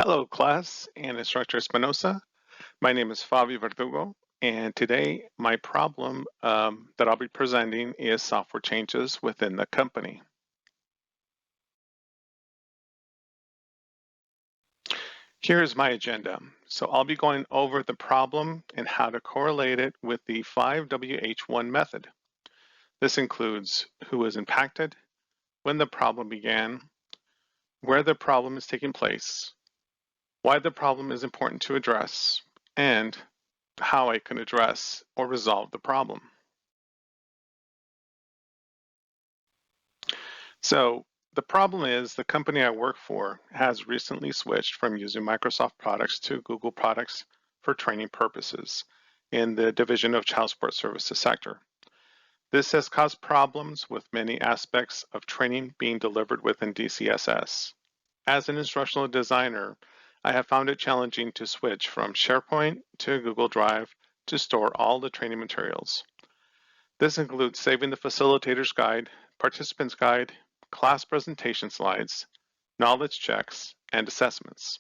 Hello, class and instructor Espinosa. My name is Fabio Verdugo, and today my problem that I'll be presenting is software changes within the company. Here's my agenda. So I'll be going over the problem and how to correlate it with the 5WH1 method. This includes who is impacted, when the problem began, where the problem is taking place, why the problem is important to address, and how I can address or resolve the problem. So the problem is the company I work for has recently switched from using Microsoft products to Google products for training purposes in the division of child support services sector. This has caused problems with many aspects of training being delivered within DCSS. As an instructional designer, I have found it challenging to switch from SharePoint to Google Drive to store all the training materials. This includes saving the facilitator's guide, participant's guide, class presentation slides, knowledge checks, and assessments.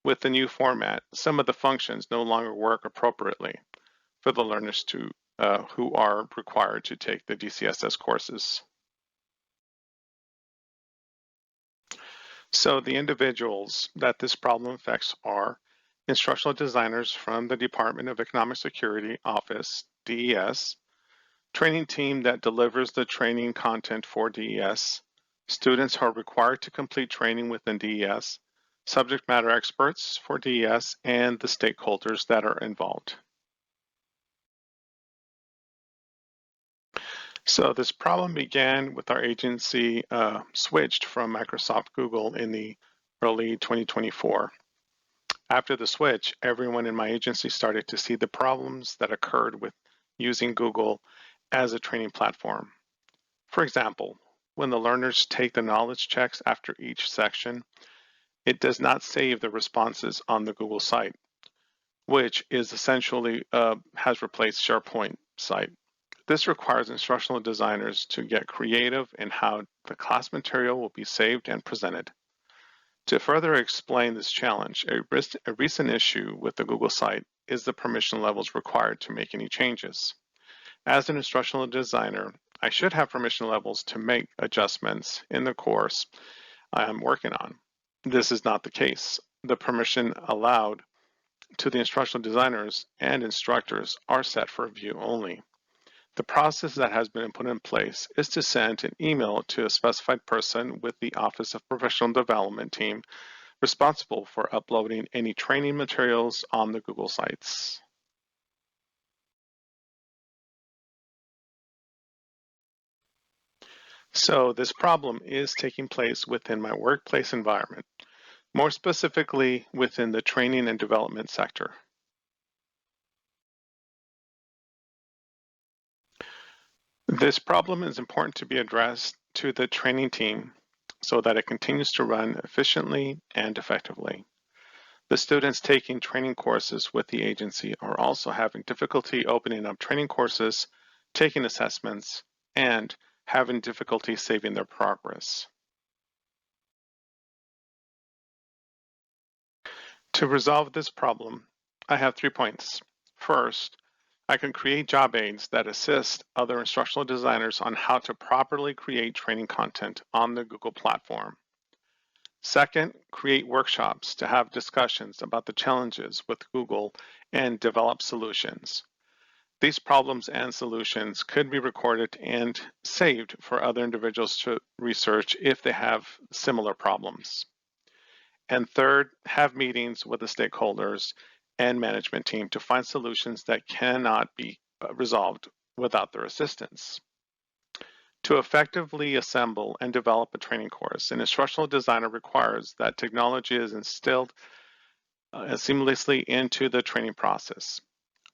With the new format, some of the functions no longer work appropriately for the learners who are required to take the DCSS courses. So the individuals that this problem affects are instructional designers from the Department of Economic Security Office, DES, training team that delivers the training content for DES, students who are required to complete training within DES, subject matter experts for DES, and the stakeholders that are involved. So this problem began with our agency switched from Microsoft Google in the early 2024. After the switch, everyone in my agency started to see the problems that occurred with using Google as a training platform. For example, when the learners take the knowledge checks after each section, it does not save the responses on the Google site, which is essentially has replaced SharePoint site. This requires instructional designers to get creative in how the class material will be saved and presented. To further explain this challenge, a recent issue with the Google site is the permission levels required to make any changes. As an instructional designer, I should have permission levels to make adjustments in the course I am working on. This is not the case. The permission allowed to the instructional designers and instructors are set for view only. The process that has been put in place is to send an email to a specified person with the Office of Professional Development team responsible for uploading any training materials on the Google sites. So this problem is taking place within my workplace environment, more specifically within the training and development sector. This problem is important to be addressed to the training team so that it continues to run efficiently and effectively. The students taking training courses with the agency are also having difficulty opening up training courses, taking assessments, and having difficulty saving their progress. To resolve this problem, I have 3 points. First, I can create job aids that assist other instructional designers on how to properly create training content on the Google platform. Second, create workshops to have discussions about the challenges with Google and develop solutions. These problems and solutions could be recorded and saved for other individuals to research if they have similar problems. And third, have meetings with the stakeholders and management team to find solutions that cannot be resolved without their assistance. To effectively assemble and develop a training course, an instructional designer requires that technology is instilled seamlessly into the training process.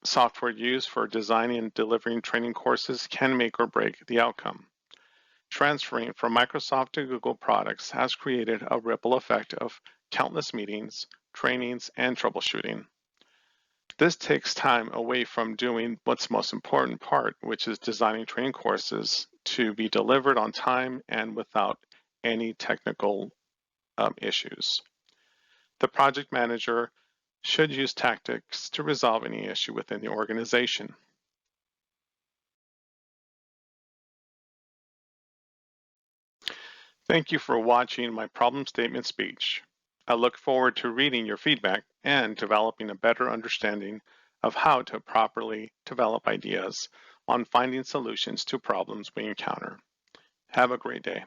Software used for designing and delivering training courses can make or break the outcome. Transferring from Microsoft to Google products has created a ripple effect of countless meetings, trainings, and troubleshooting. This takes time away from doing what's most important part, which is designing training courses to be delivered on time and without any technical issues. The project manager should use tactics to resolve any issue within the organization. Thank you for watching my problem statement speech. I look forward to reading your feedback and developing a better understanding of how to properly develop ideas on finding solutions to problems we encounter. Have a great day.